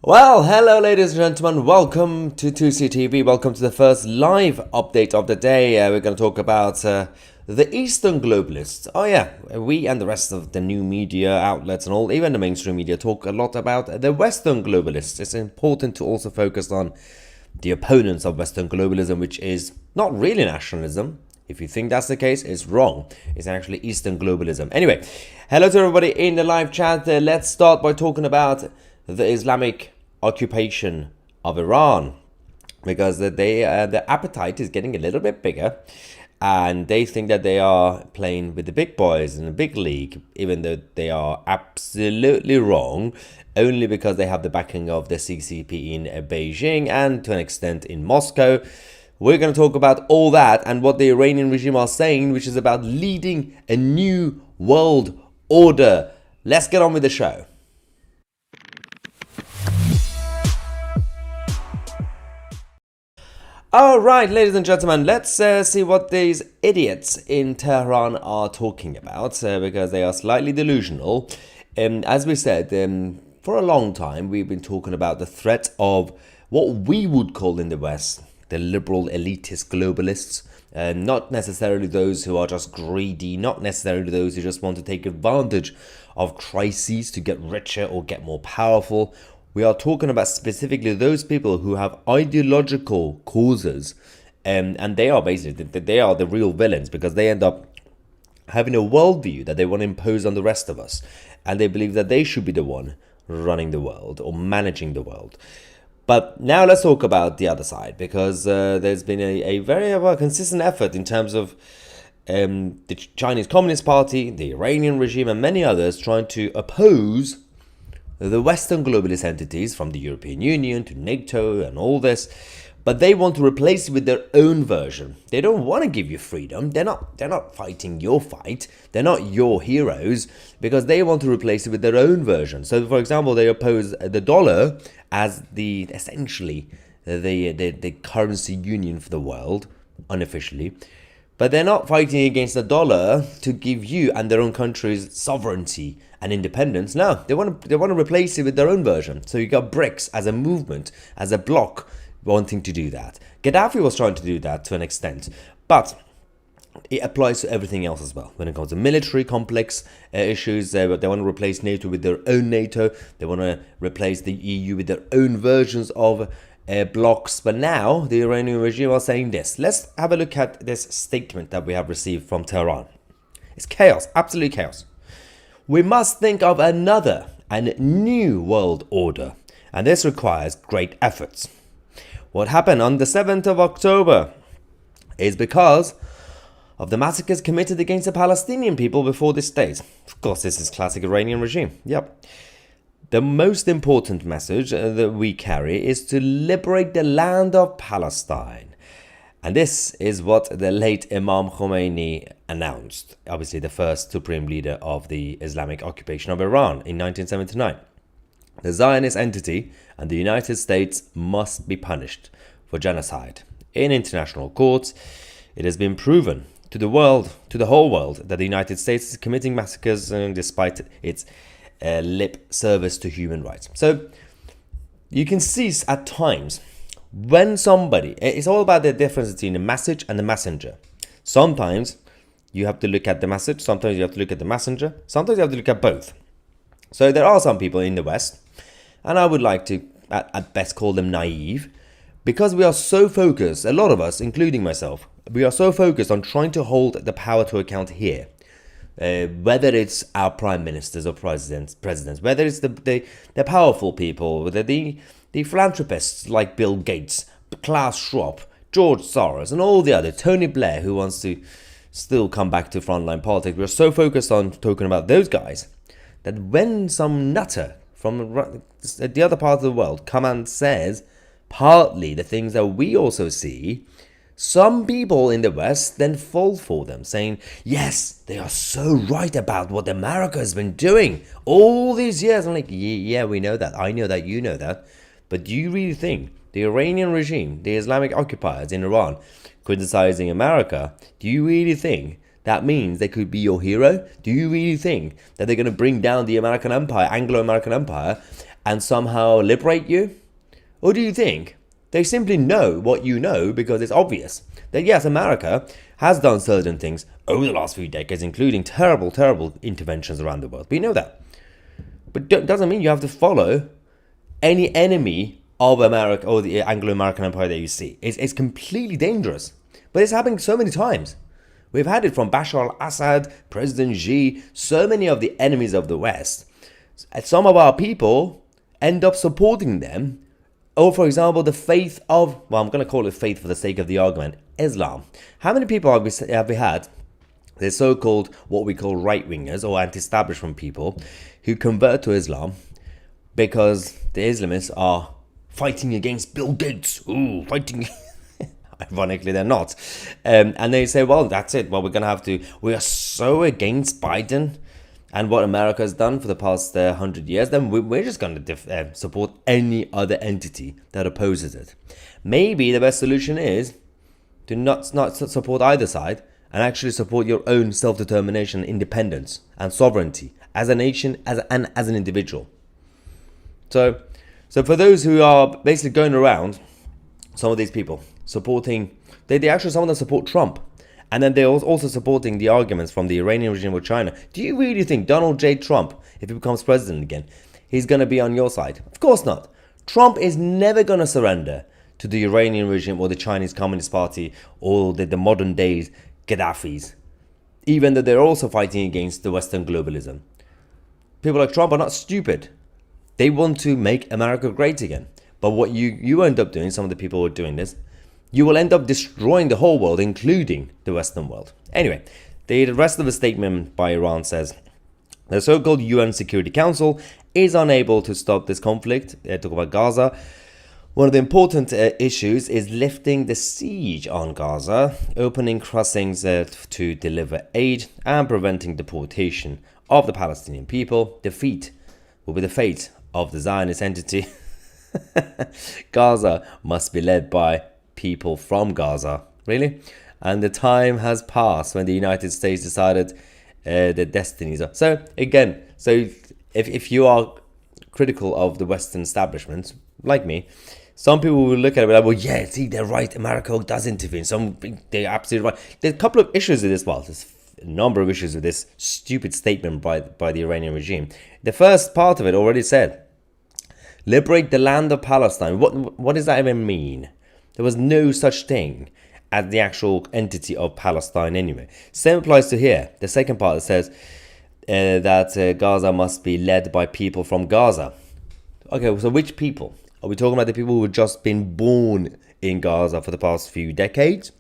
Well, hello ladies and gentlemen, welcome to 2CTV, welcome to the first live update of the day. We're going to talk about the Eastern globalists. Oh yeah, we and the rest of the new media outlets and all, even the mainstream media, talk a lot about the Western globalists. It's important to also focus on the opponents of Western globalism, which is not really nationalism. If you think that's the case, it's wrong. It's actually Eastern globalism. Anyway, hello to everybody in the live chat. Let's start by talking about the Islamic occupation of Iran, because the appetite is getting a little bit bigger, and they think that they are playing with the big boys in the big league, even though they are absolutely wrong, only because they have the backing of the CCP in Beijing and to an extent in Moscow. We're going to talk about all that and what the Iranian regime are saying, which is about leading a new world order. Let's get on with the show. Alright, ladies and gentlemen, let's see what these idiots in Tehran are talking about, because they are slightly delusional. As we said, for a long time, we've been talking about the threat of what we would call in the West the liberal elitist globalists, not necessarily those who are just greedy, not necessarily those who just want to take advantage of crises to get richer or get more powerful. We are talking about specifically those people who have ideological causes, and they are basically they are the real villains, because they end up having a worldview that they want to impose on the rest of us, and they believe that they should be the one running the world or managing the world. But now let's talk about the other side, because there's been a very consistent effort in terms of the Chinese Communist Party, the Iranian regime, and many others trying to oppose the Western globalist entities, from the European Union to NATO and all this, but they want to replace it with their own version. They don't want to give you freedom. They're not fighting your fight. They're not your heroes, because they want to replace it with their own version. So, for example, they oppose the dollar as essentially the currency union for the world, unofficially. But they're not fighting against the dollar to give you and their own country's sovereignty and independence. No, they want to replace it with their own version. So you got BRICS as a movement, as a bloc, wanting to do that. Gaddafi was trying to do that to an extent, but it applies to everything else as well. When it comes to military complex issues, they want to replace NATO with their own NATO. They want to replace the EU with their own versions of blocks. But now the Iranian regime are saying this. Let's have a look at this statement that we have received from Tehran. It's chaos, absolute chaos. We must think of another and new world order, and this requires great efforts. What happened on the 7th of October is because of the massacres committed against the Palestinian people before this date. Of course, this is classic Iranian regime. Yep. The most important message that we carry is to liberate the land of Palestine. And this is what the late Imam Khomeini announced, obviously the first supreme leader of the Islamic occupation of Iran in 1979. The Zionist entity and the United States must be punished for genocide. In international courts, it has been proven to the world, to the whole world, that the United States is committing massacres despite its lip service to human rights. So you can see at times when somebody, it's all about the difference between the message and the messenger. Sometimes you have to look at the message, sometimes you have to look at the messenger, sometimes you have to look at both. So there are some people in the West, and I would like to at best call them naive, because we are so focused, a lot of us, including myself, we are so focused on trying to hold the power to account here. Whether it's our prime ministers or presidents, whether it's the powerful people, whether the philanthropists like Bill Gates, Klaus Schwab, George Soros, and all the other, Tony Blair, who wants to still come back to frontline politics. We're so focused on talking about those guys that when some nutter from the other part of the world come and says partly the things that we also see, some people in the West then fall for them, saying, yes, they are so right about what America has been doing all these years. I'm like, yeah, we know that. I know that, you know that. But do you really think the Iranian regime, the Islamic occupiers in Iran, criticizing America, do you really think that means they could be your hero? Do you really think that they're going to bring down the American empire, Anglo-American empire, and somehow liberate you? Or do you think they simply know what you know because it's obvious that yes, America has done certain things over the last few decades, including terrible, terrible interventions around the world. We know that. But it doesn't mean you have to follow any enemy of America or the Anglo-American Empire that you see. It's completely dangerous. But it's happening so many times. We've had it from Bashar al-Assad, President Xi, so many of the enemies of the West. Some of our people end up supporting them. Or, for example, the faith of, well, I'm going to call it faith for the sake of the argument, Islam. How many people have we had, the so-called, what we call right-wingers or anti-establishment people, who convert to Islam because the Islamists are fighting against Bill Gates? Ooh, fighting... Ironically, they're not. And they say, well, that's it. Well, we are so against Biden and what America has done for the past 100 years, then we're just going to support any other entity that opposes it. Maybe the best solution is to not support either side and actually support your own self-determination, independence, and sovereignty as a nation, as an individual. So for those who are basically going around, some of these people supporting, they actually, some of them support Trump. And then they're also supporting the arguments from the Iranian regime with China. Do you really think Donald J. Trump, if he becomes president again, he's going to be on your side? Of course not. Trump is never going to surrender to the Iranian regime or the Chinese Communist Party or the modern day Gaddafis, even though they're also fighting against the Western globalism. People like Trump are not stupid. They want to make America great again. But what you end up doing, some of the people who are doing this, you will end up destroying the whole world, including the Western world. Anyway, the rest of the statement by Iran says, the so-called UN Security Council is unable to stop this conflict. Talk about Gaza. One of the important issues is lifting the siege on Gaza, opening crossings to deliver aid, and preventing deportation of the Palestinian people. Defeat will be the fate of the Zionist entity. Gaza must be led by people from Gaza. Really? And the time has passed when the United States decided their destinies. So again, if you are critical of the Western establishment, like me, some people will look at it like, well, yeah, see, they're right. America does intervene. They're absolutely right. There's a couple of issues with this. Well, there's a number of issues with this stupid statement by the Iranian regime. The first part of it already said, liberate the land of Palestine. What does that even mean? There was no such thing as the actual entity of Palestine anyway. Same applies to here. The second part says that Gaza must be led by people from Gaza. Okay, so which people? Are we talking about the people who have just been born in Gaza for the past few decades?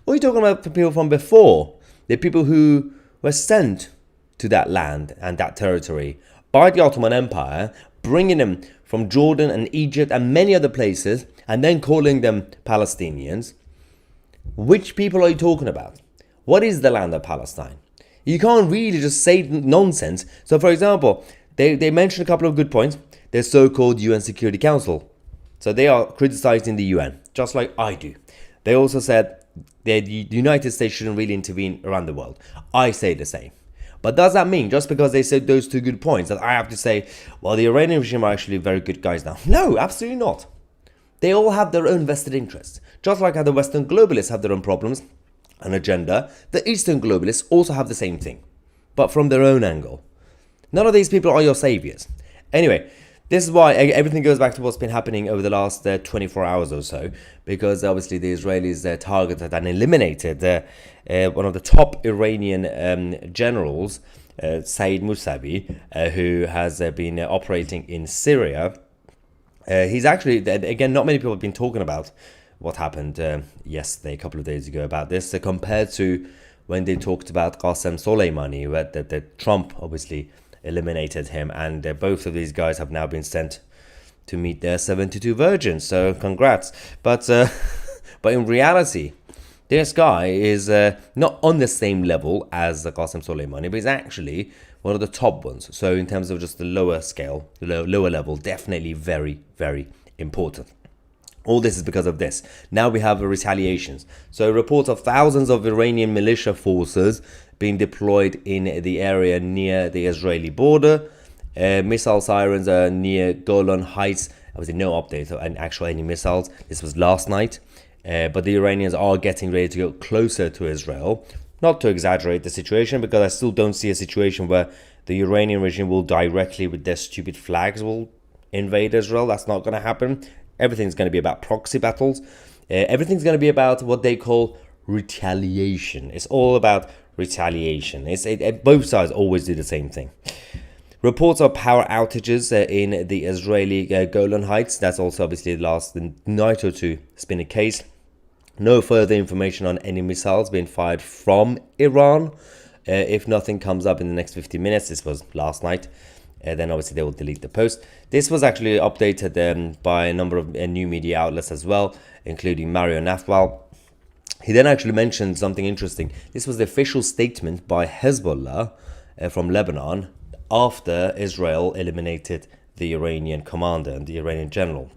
Or are you talking about the people from before? The people who were sent to that land and that territory by the Ottoman Empire, bringing them from Jordan and Egypt and many other places, and then calling them Palestinians. Which people are you talking about? What is the land of Palestine? You can't really just say nonsense. So, for example, they mentioned a couple of good points. Their so-called UN Security Council. So they are criticizing the UN, just like I do. They also said that the United States shouldn't really intervene around the world. I say the same. But does that mean, just because they said those two good points, that I have to say, well, the Iranian regime are actually very good guys now? No, absolutely not. They all have their own vested interests. Just like how the Western globalists have their own problems and agenda, the Eastern globalists also have the same thing, but from their own angle. None of these people are your saviors. Anyway, this is why everything goes back to what's been happening over the last 24 hours or so, because obviously the Israelis targeted and eliminated one of the top Iranian generals, Saeed Musabi, who has been operating in Syria. He's actually, again, not many people have been talking about what happened yesterday, a couple of days ago about this, compared to when they talked about Qasem Soleimani, where that Trump obviously eliminated him, and both of these guys have now been sent to meet their 72 virgins, so congrats. But in reality, this guy is not on the same level as Qasem Soleimani, but he's actually one of the top ones. So in terms of just the lower scale, lower level, definitely very, very important. All this is because of this. Now we have retaliations. So reports of thousands of Iranian militia forces being deployed in the area near the Israeli border. Missile sirens are near Golan Heights. Obviously, no update on actual any missiles. This was last night. But the Iranians are getting ready to go closer to Israel. Not to exaggerate the situation, because I still don't see a situation where the Iranian regime will directly, with their stupid flags, will invade Israel. That's not going to happen. Everything's going to be about proxy battles. Everything's going to be about what they call retaliation. It's all about retaliation. Both sides always do the same thing. Reports of power outages in the Israeli Golan Heights. That's also obviously the last night or two has been a case. No further information on any missiles being fired from Iran. If nothing comes up in the next 15 minutes, this was last night, then obviously they will delete the post. This was actually updated by a number of new media outlets as well, including Mario Nafwal. He then actually mentioned something interesting. This was the official statement by Hezbollah from Lebanon after Israel eliminated the Iranian commander and the Iranian general.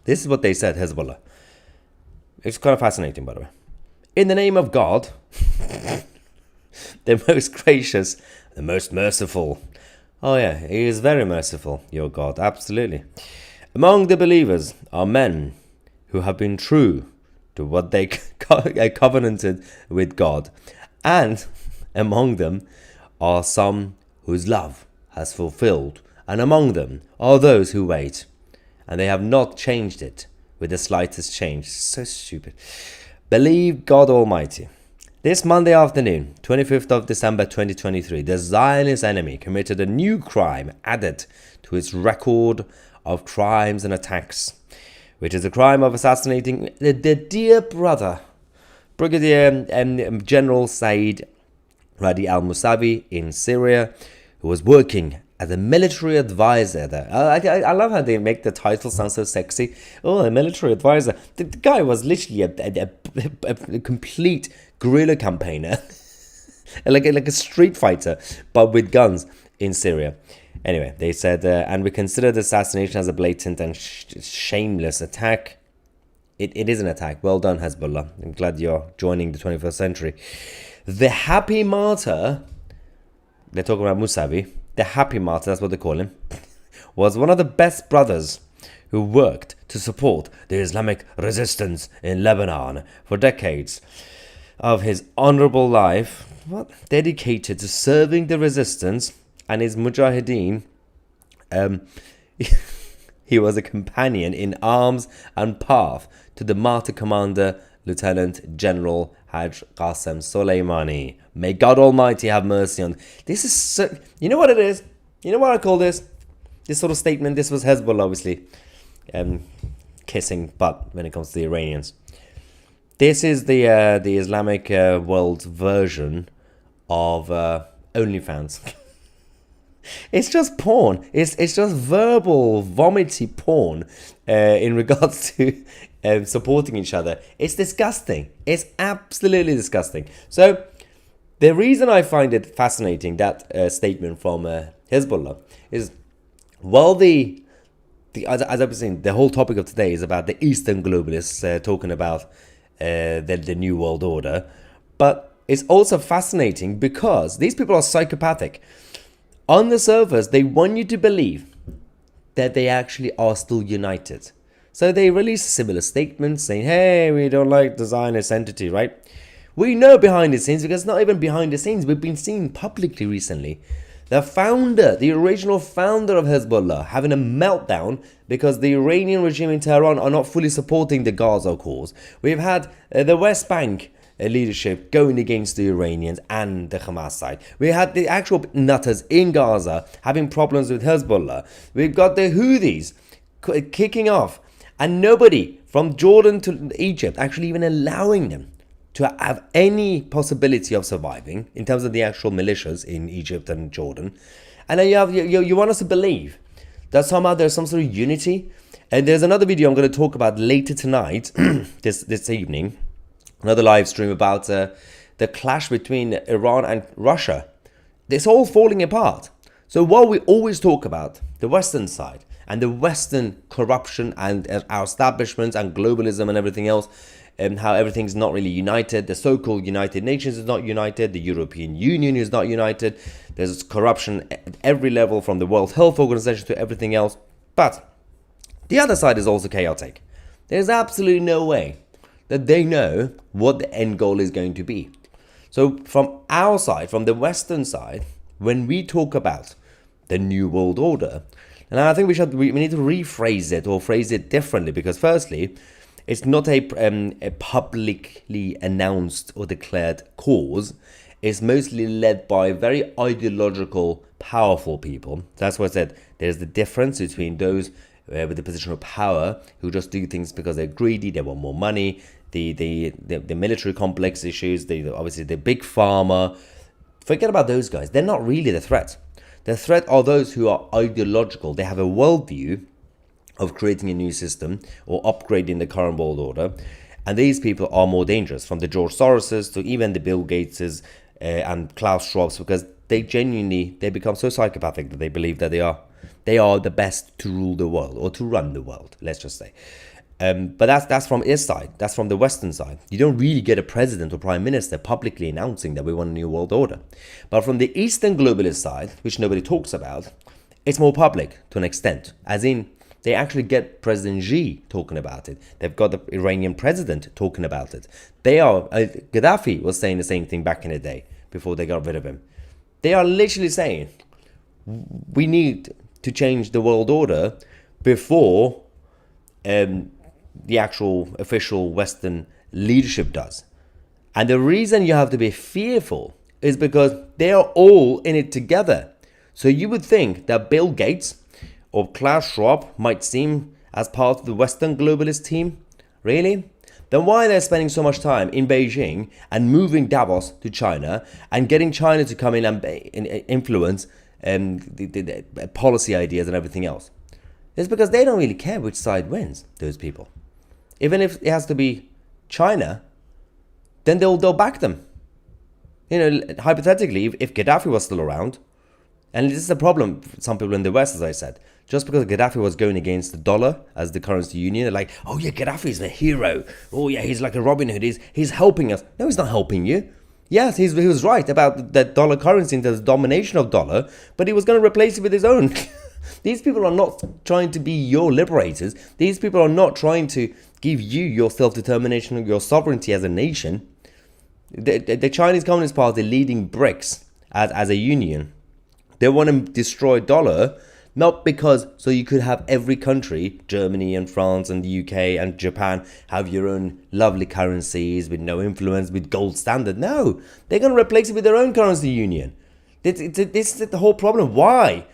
This is what they said, Hezbollah. It's kind of fascinating, by the way. In the name of God, the most gracious, the most merciful. Oh yeah, he is very merciful, your God, absolutely. Among the believers are men who have been true to what they covenanted with God. And among them are some whose love has fulfilled. And among them are those who wait. And they have not changed it with the slightest change. So stupid. Believe God Almighty. This Monday afternoon, 25th of December 2023, the Zionist enemy committed a new crime added to its record of crimes and attacks, which is the crime of assassinating the dear brother, Brigadier General Saeed Radi al-Musabi in Syria, who was working as a military advisor there. I love how they make the title sound so sexy. Oh, a military advisor. The guy was literally a complete guerrilla campaigner, like a street fighter, but with guns in Syria. Anyway, they said, and we consider the assassination as a blatant and shameless attack. It is an attack. Well done, Hezbollah. I'm glad you're joining the 21st century. The happy martyr, they're talking about Musabi, the happy martyr, that's what they call him, was one of the best brothers who worked to support the Islamic resistance in Lebanon for decades of his honorable life, dedicated to serving the resistance and his mujahideen. He was a companion in arms and path to the martyr commander, Lieutenant General Haj Qasem Soleimani. May God Almighty have mercy on. This is so, you know what it is? You know what I call this? This sort of statement. This was Hezbollah, obviously, kissing butt when it comes to the Iranians. This is the Islamic world's version of OnlyFans. It's just porn. It's just verbal, vomity porn in regards to supporting each other. It's disgusting. It's absolutely disgusting. So the reason I find it fascinating, that statement from Hezbollah, is while as I was saying, the whole topic of today is about the Eastern globalists talking about the New World Order, but it's also fascinating because these people are psychopathic. On the surface, they want you to believe that they actually are still united. So they release similar statements saying, hey, we don't like the Zionist entity, right? We know behind the scenes, because not even behind the scenes, we've been seeing publicly recently the founder, the original founder of Hezbollah, having a meltdown because the Iranian regime in Tehran are not fully supporting the Gaza cause. We've had the West Bank leadership going against the Iranians and the Hamas side. We had the actual nutters in Gaza having problems with Hezbollah. We've got the Houthis kicking off, and nobody from Jordan to Egypt actually even allowing them to have any possibility of surviving in terms of the actual militias in Egypt and Jordan. And then you want us to believe that somehow there's some sort of unity. And there's another video I'm going to talk about later tonight, this evening, another live stream about the clash between Iran and Russia. It's all falling apart. So while we always talk about the Western side and the Western corruption and our establishments and globalism and everything else, how everything's not really united. The so-called United Nations is not united. The European Union is not united. There's corruption at every level, from the World Health Organization to everything else. But the other side is also chaotic. There's absolutely no way that they know what the end goal is going to be. So from our side, from the Western side, when we talk about the New World Order, and I think we need to rephrase it or phrase it differently, because firstly, it's not a publicly announced or declared cause. It's mostly led by very ideological, powerful people. That's why I said there's the difference between those with the position of power who just do things because they're greedy, they want more money, the military complex issues, obviously the big pharma. Forget about those guys. They're not really the threat. The threat are those who are ideological. They have a worldview of creating a new system or upgrading the current world order. And these people are more dangerous, from the George Soroses to even the Bill Gateses and Klaus Schwabs, because they become so psychopathic that they believe that they are the best to rule the world, or to run the world, let's just say. But that's from his side. That's from the Western side. You don't really get a president or prime minister publicly announcing that we want a new world order. But from the Eastern globalist side, which nobody talks about, it's more public to an extent. As in, they actually get President Xi talking about it. They've got the Iranian president talking about it. Gaddafi was saying the same thing back in the day, before they got rid of him. They are literally saying, we need to change the world order before the actual official Western leadership does. And the reason you have to be fearful is because they are all in it together. So you would think that Bill Gates or Klaus Schwab might seem as part of the Western globalist team. Really? Then why are they spending so much time in Beijing and moving Davos to China and getting China to come in and influence the policy ideas and everything else? It's because they don't really care which side wins, those people. Even if it has to be China, then they'll back them. Hypothetically, if Gaddafi was still around, and this is a problem for some people in the West, as I said, just because Gaddafi was going against the dollar as the currency union, they're like, oh yeah, Gaddafi is a hero. Oh yeah, he's like a Robin Hood. He's helping us. No, he's not helping you. Yes, he was right about that dollar currency and the domination of dollar, but he was going to replace it with his own. These people are not trying to be your liberators. These people are not trying to give you your self-determination or your sovereignty as a nation. The Chinese Communist Party leading BRICS as a union, they want to destroy dollar, not because so you could have every country, Germany and France and the UK and Japan, have your own lovely currencies with no influence, with gold standard. No, they're going to replace it with their own currency union. This is the whole problem. Why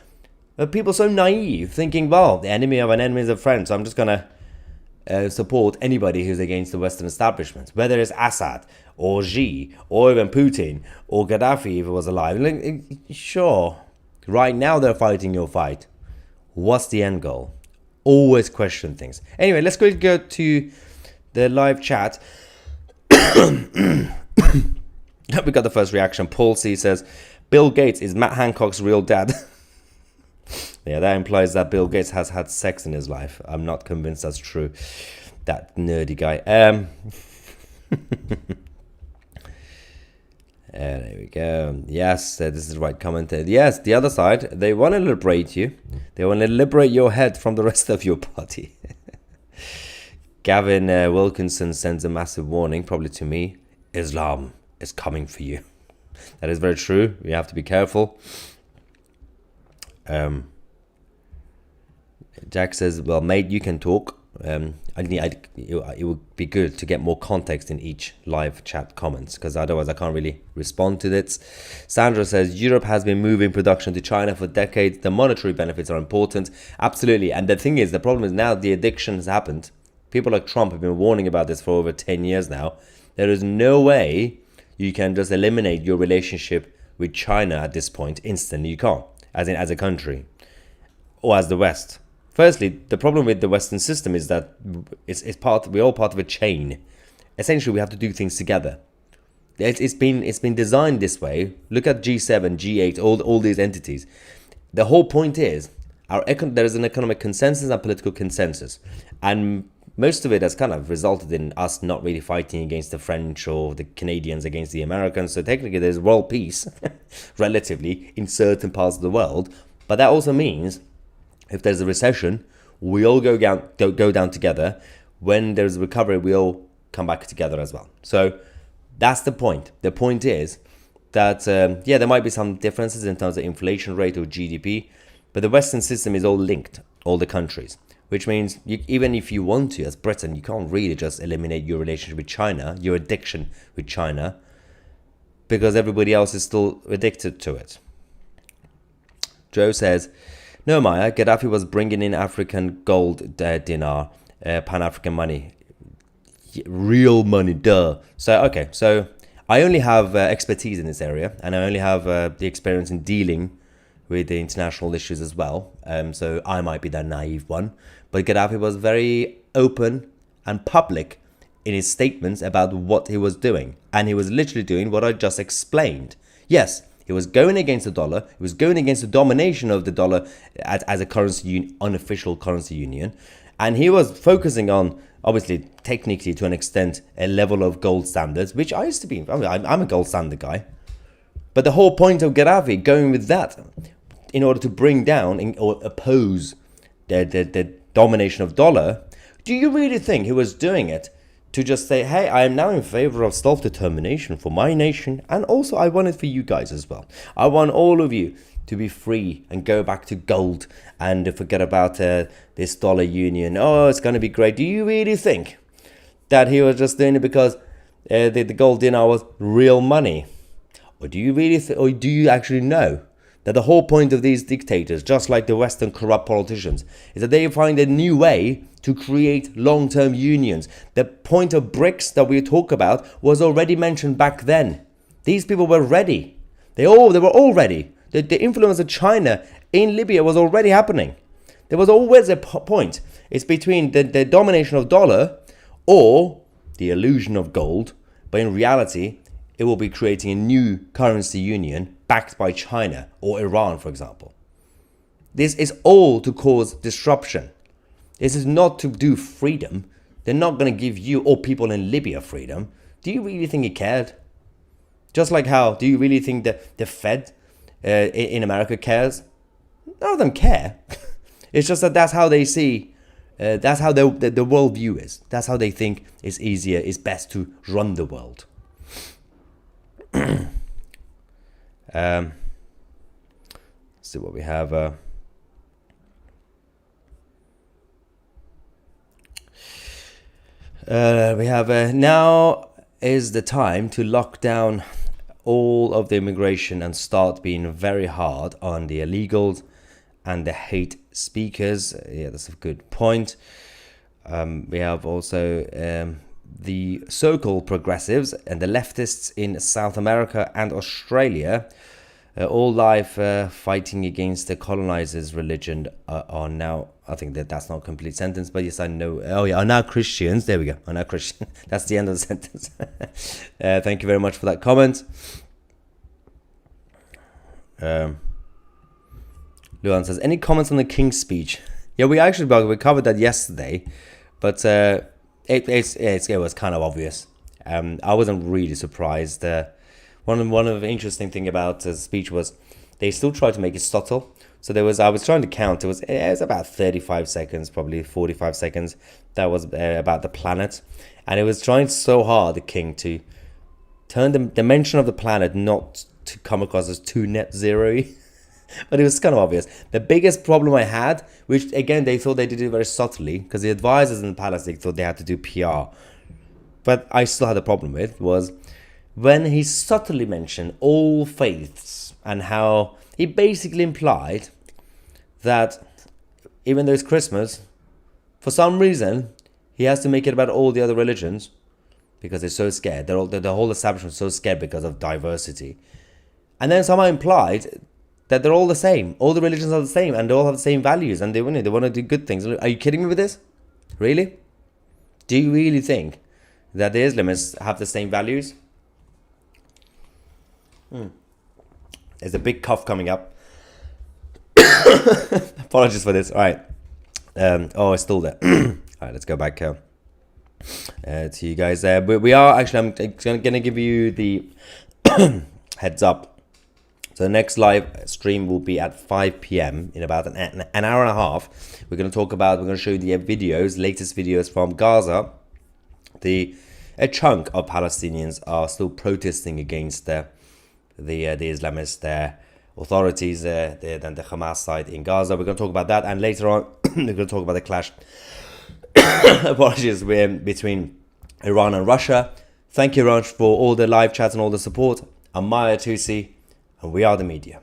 are people so naive, thinking, well, the enemy of an enemy is a friend, so I'm just going to support anybody who's against the Western establishment, whether it's Assad or Xi or even Putin or Gaddafi if it was alive. Sure, right now they're fighting your fight. What's the end goal? Always question things. Anyway, let's quickly go to the live chat. We got the first reaction. Paul C says, Bill Gates is Matt Hancock's real dad. Yeah, that implies that Bill Gates has had sex in his life. I'm not convinced that's true. That nerdy guy. There we go. Yes, this is the right comment. Yes, the other side, they want to liberate you. They want to liberate your head from the rest of your body. Gavin Wilkinson sends a massive warning, probably to me. Islam is coming for you. That is very true. We have to be careful. Jack says, well, mate, you can talk. It would be good to get more context in each live chat comments, because otherwise I can't really respond to this. Sandra says, Europe has been moving production to China for decades. The monetary benefits are important. Absolutely. And the thing is, the problem is now the addiction has happened. People like Trump have been warning about this for over 10 years now. There is no way you can just eliminate your relationship with China at this point instantly. You can't, as a country or as the West. Firstly, the problem with the Western system is that we're all part of a chain. Essentially, we have to do things together. It's been designed this way. Look at G7, G8, all these entities. The whole point is there is an economic consensus and political consensus, and most of it has kind of resulted in us not really fighting against the French or the Canadians against the Americans. So technically there's world peace, relatively, in certain parts of the world. But that also means if there's a recession, we all go down together. When there's a recovery, we all come back together as well. So that's the point. The point is that, there might be some differences in terms of inflation rate or GDP, but the Western system is all linked, all the countries. Which means even if you want to, as Britain, you can't really just eliminate your relationship with China, your addiction with China, because everybody else is still addicted to it. Joe says, no, Maya, Gaddafi was bringing in African gold dinar, Pan-African money. Real money, duh. So I only have expertise in this area, and I only have the experience in dealing with the international issues as well. So I might be the naive one. But Gaddafi was very open and public in his statements about what he was doing. And he was literally doing what I just explained. Yes, he was going against the dollar. He was going against the domination of the dollar as a currency, unofficial currency union. And he was focusing on, obviously, technically to an extent, a level of gold standards, which I used to be. I'm a gold standard guy. But the whole point of Gaddafi going with that, in order to bring down or oppose the domination of dollar, do you really think he was doing it to just say, hey, I am now in favor of self-determination for my nation, and also I want it for you guys as well. I want all of you to be free and go back to gold and forget about this dollar union. Oh, it's going to be great. Do you really think that he was just doing it because the gold dinar was real money? Or do you really or do you actually know that the whole point of these dictators, just like the Western corrupt politicians, is that they find a new way to create long-term unions? The point of BRICS that we talk about was already mentioned back then. These people were ready. They were all ready. The influence of China in Libya was already happening. There was always a point. It's between the domination of dollar or the illusion of gold, but in reality, it will be creating a new currency union backed by China or Iran, for example. This is all to cause disruption. This is not to do freedom. They're not going to give you or people in Libya freedom. Do you really think he cared? Just like how, do you really think that the Fed in America cares? None of them care. It's just that that's how they see, that's how the worldview is. That's how they think it's easier, it's best to run the world. Let's see what we have. We have now is the time to lock down all of the immigration and start being very hard on the illegals and the hate speakers. Yeah, that's a good point. We have also the so-called progressives and the leftists in South America and Australia, all live fighting against the colonizers' religion, are now, I think that's not a complete sentence, but yes, I know. Oh yeah, are now Christians. There we go. Are now Christian. That's the end of the sentence. Thank you very much for that comment. Luan says, any comments on the King's speech? Yeah, we covered that yesterday, but it was kind of obvious. I wasn't really surprised. One of the interesting thing about the speech was they still tried to make it subtle. So I was trying to count. It was about 35 seconds, probably 45 seconds. That was about the planet, and it was trying so hard, the king, to turn the dimension of the planet not to come across as too net zero-y. But it was kind of obvious. The biggest problem I had, which again they thought they did it very subtly, because the advisors in the palace, they thought they had to do PR, but I still had a problem with, was when he subtly mentioned all faiths and how he basically implied that even though it's Christmas, for some reason he has to make it about all the other religions because they're so scared. The whole establishment is so scared because of diversity, and then somehow implied that they're all the same. All the religions are the same, and they all have the same values, and they want to do good things. Are you kidding me with this? Really? Do you really think that the Islamists have the same values? There's a big cough coming up. Apologies for this. All right. It's still there. All right, let's go back. to you guys there. But we are actually, I'm going to give you the heads up. So the next live stream will be at 5 p.m. in about an hour and a half. We're going to show you the videos, latest videos from Gaza. A chunk of Palestinians are still protesting against the Islamist authorities, the Hamas side in Gaza. We're going to talk about that, and later on we're going to talk about the clash apologies between Iran and Russia. Thank you very much for all the live chats and all the support. I'm Maya Tusi, and we are the media.